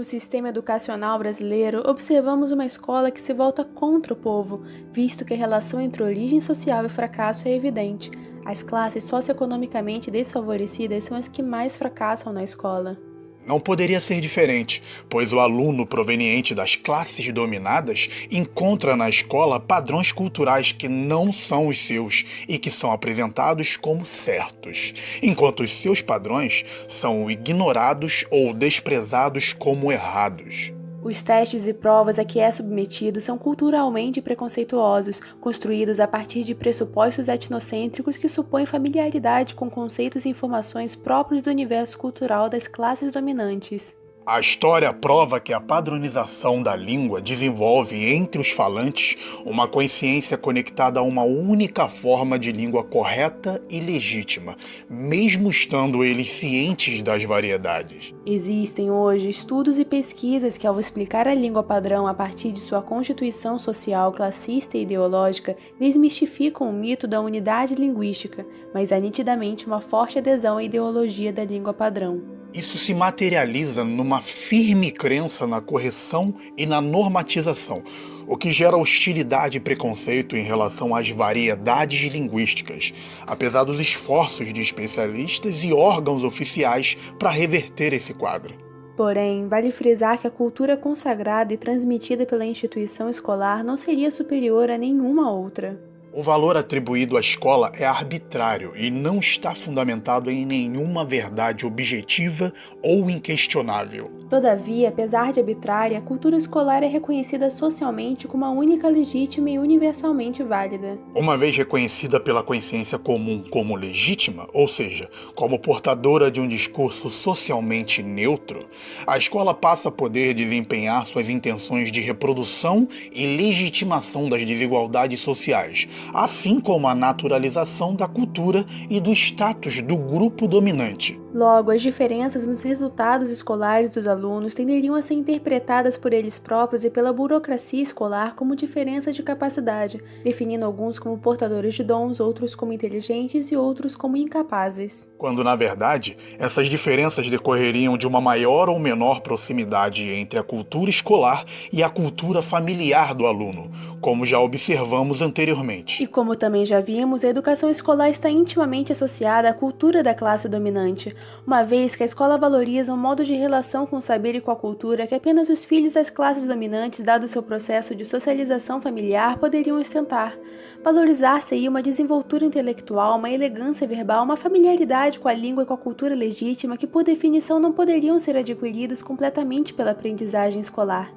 No sistema educacional brasileiro, observamos uma escola que se volta contra o povo, visto que a relação entre origem social e fracasso é evidente. As classes socioeconomicamente desfavorecidas são as que mais fracassam na escola. Não poderia ser diferente, pois o aluno proveniente das classes dominadas encontra na escola padrões culturais que não são os seus e que são apresentados como certos, enquanto os seus padrões são ignorados ou desprezados como errados. Os testes e provas a que é submetido são culturalmente preconceituosos, construídos a partir de pressupostos etnocêntricos que supõem familiaridade com conceitos e informações próprios do universo cultural das classes dominantes. A história prova que a padronização da língua desenvolve entre os falantes uma consciência conectada a uma única forma de língua correta e legítima, mesmo estando eles cientes das variedades. Existem hoje estudos e pesquisas que, ao explicar a língua padrão a partir de sua constituição social, classista e ideológica, desmistificam o mito da unidade linguística, mas há nitidamente uma forte adesão à ideologia da língua padrão. Isso se materializa numa firme crença na correção e na normatização, o que gera hostilidade e preconceito em relação às variedades linguísticas, apesar dos esforços de especialistas e órgãos oficiais para reverter esse quadro. Porém, vale frisar que a cultura consagrada e transmitida pela instituição escolar não seria superior a nenhuma outra. O valor atribuído à escola é arbitrário e não está fundamentado em nenhuma verdade objetiva ou inquestionável. Todavia, apesar de arbitrária, a cultura escolar é reconhecida socialmente como a única legítima e universalmente válida. Uma vez reconhecida pela consciência comum como legítima, ou seja, como portadora de um discurso socialmente neutro, a escola passa a poder desempenhar suas intenções de reprodução e legitimação das desigualdades sociais, assim como a naturalização da cultura e do status do grupo dominante. Logo, as diferenças nos resultados escolares dos alunos tenderiam a ser interpretadas por eles próprios e pela burocracia escolar como diferença de capacidade, definindo alguns como portadores de dons, outros como inteligentes e outros como incapazes. Quando, na verdade, essas diferenças decorreriam de uma maior ou menor proximidade entre a cultura escolar e a cultura familiar do aluno, como já observamos anteriormente. E como também já vimos, a educação escolar está intimamente associada à cultura da classe dominante, uma vez que a escola valoriza um modo de relação com o saber e com a cultura que apenas os filhos das classes dominantes, dado o seu processo de socialização familiar, poderiam ostentar. Valorizar-se-ia uma desenvoltura intelectual, uma elegância verbal, uma familiaridade com a língua e com a cultura legítima que, por definição, não poderiam ser adquiridos completamente pela aprendizagem escolar.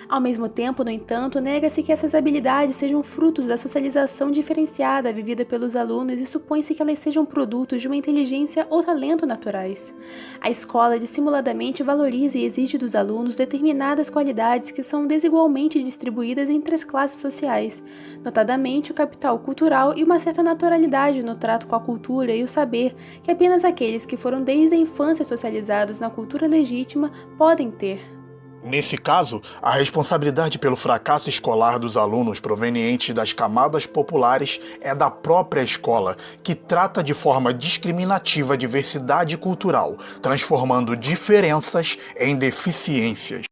Ao mesmo tempo, no entanto, nega-se que essas habilidades sejam frutos da socialização diferenciada vivida pelos alunos e supõe-se que elas sejam produtos de uma inteligência ou talento naturais. A escola dissimuladamente valoriza e exige dos alunos determinadas qualidades que são desigualmente distribuídas entre as classes sociais, notadamente o capital cultural e uma certa naturalidade no trato com a cultura e o saber que apenas aqueles que foram desde a infância socializados na cultura legítima podem ter. Nesse caso, a responsabilidade pelo fracasso escolar dos alunos provenientes das camadas populares é da própria escola, que trata de forma discriminativa a diversidade cultural, transformando diferenças em deficiências.